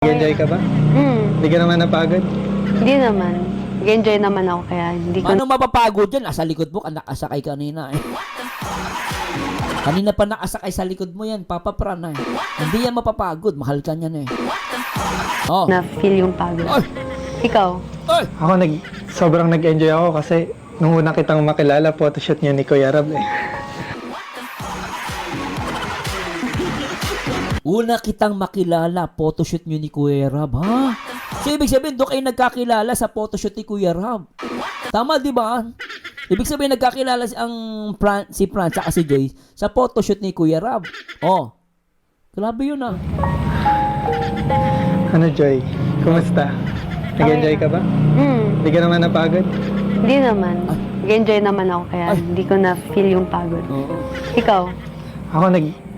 Nag-enjoy ka ba? Hindi ka naman napagod? Hindi naman. Nag-enjoy naman ako kaya hindi ko... Paano mapapagod yan? Nasa likod mo ka nakasakay kanina eh. Kanina pa nakasakay sa likod mo yan, Papa Pran eh. Hindi yan mapapagod, mahal ka niyan eh. Oh. na-feel yung pagod. Ay! Ikaw? Ay! Ako sobrang nag-enjoy ako kasi nung una kitang makilala, photoshoot niyo ni Kuya Rab eh. Una kitang makilala, photoshoot nyo ni Kuya Rab, ha? So, ibig sabihin, doon kayo nagkakilala sa photoshoot ni Kuya Rab. Tama, di ba? Ibig sabihin, nagkakilala si Fran at si Joy sa photoshoot ni Kuya Rab. Oh, grabe yun ah. Ano, Joy? Kumusta? Nag-enjoy ka ba? Hindi ka naman napagod? Hindi naman. Nag-enjoy naman ako kaya Ay. hindi ko na-feel yung pagod. Oo. Ikaw? Ako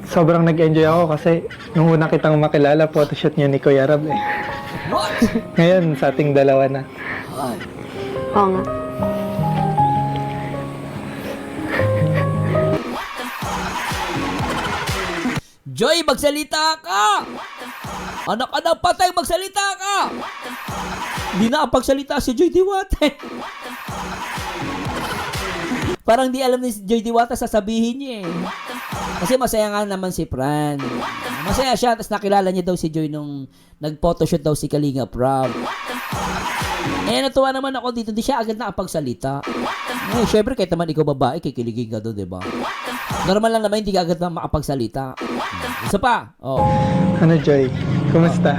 sobrang nag-enjoy ako kasi nung una kitang makilala, photoshoot niyo ni Kuya Rab eh. What? Ngayon, sa ating dalawa na. Ay. Oo nga. Joy, magsalita ka! Anak-anak patay, magsalita ka! Hindi na pagsalita si Joy Diwata. Parang di alam ni Joy Diwata sasabihin niya eh. Kasi masaya nga naman si Fran. Masaya siya, tapos nakilala niya daw si Joy nung nag-photoshoot daw si Kalinga Prab. Eh, natuwa naman ako dito, di siya agad nakapagsalita. Eh, syempre, kahit naman ikaw babae, kikiligin ka doon, di ba? Normal lang naman, hindi ka agad na makapagsalita. Isa pa, oh. Ano, Joy? Kumusta?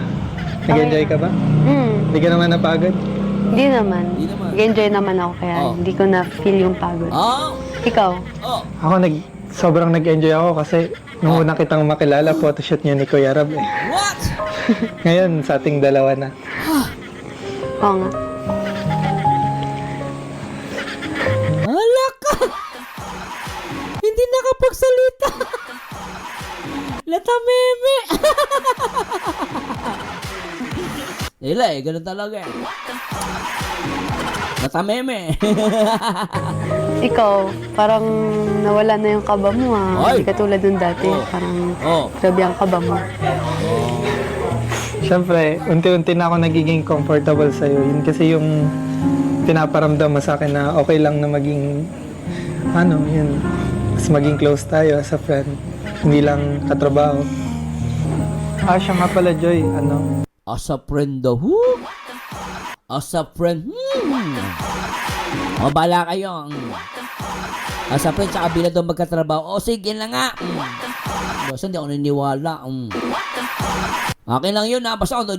Nag-enjoy ka ba? Hindi ka naman napagod? Hindi naman. Hindi naman. Nag-enjoy naman ako kaya Oh. hindi ko na-feel yung pagod. Oh, Ikaw? oh. Ako sobrang nag-enjoy ako kasi nung una kitang makilala, photoshoot niyo ni Kuya Rab eh. What? Ngayon, sa ating dalawa na. Oo nga. Hala ka! Hindi nakapagsalita. Lata meme. Nila eh, ganun talaga eh. Lata meme. Ikaw, parang nawala na yung kaba mo ah. Ay! Hindi katulad nung dati. Oh. Parang Oh. grabe ang kaba mo. Siyempre, unti-unti na ako nagiging comfortable sa'yo. Yun kasi yung pinaparamdam mo sa akin na okay lang na maging, yun, mas maging close tayo as a friend. Hindi lang katrabaho. Siya nga pala, Joy, As a friend daw. Who? As a friend. O, bala kayo. As a friend, tsaka bila daw magkatrabaho. O, sige na nga. Basta hindi ako niniwala. Akin lang yun ha. Basta ako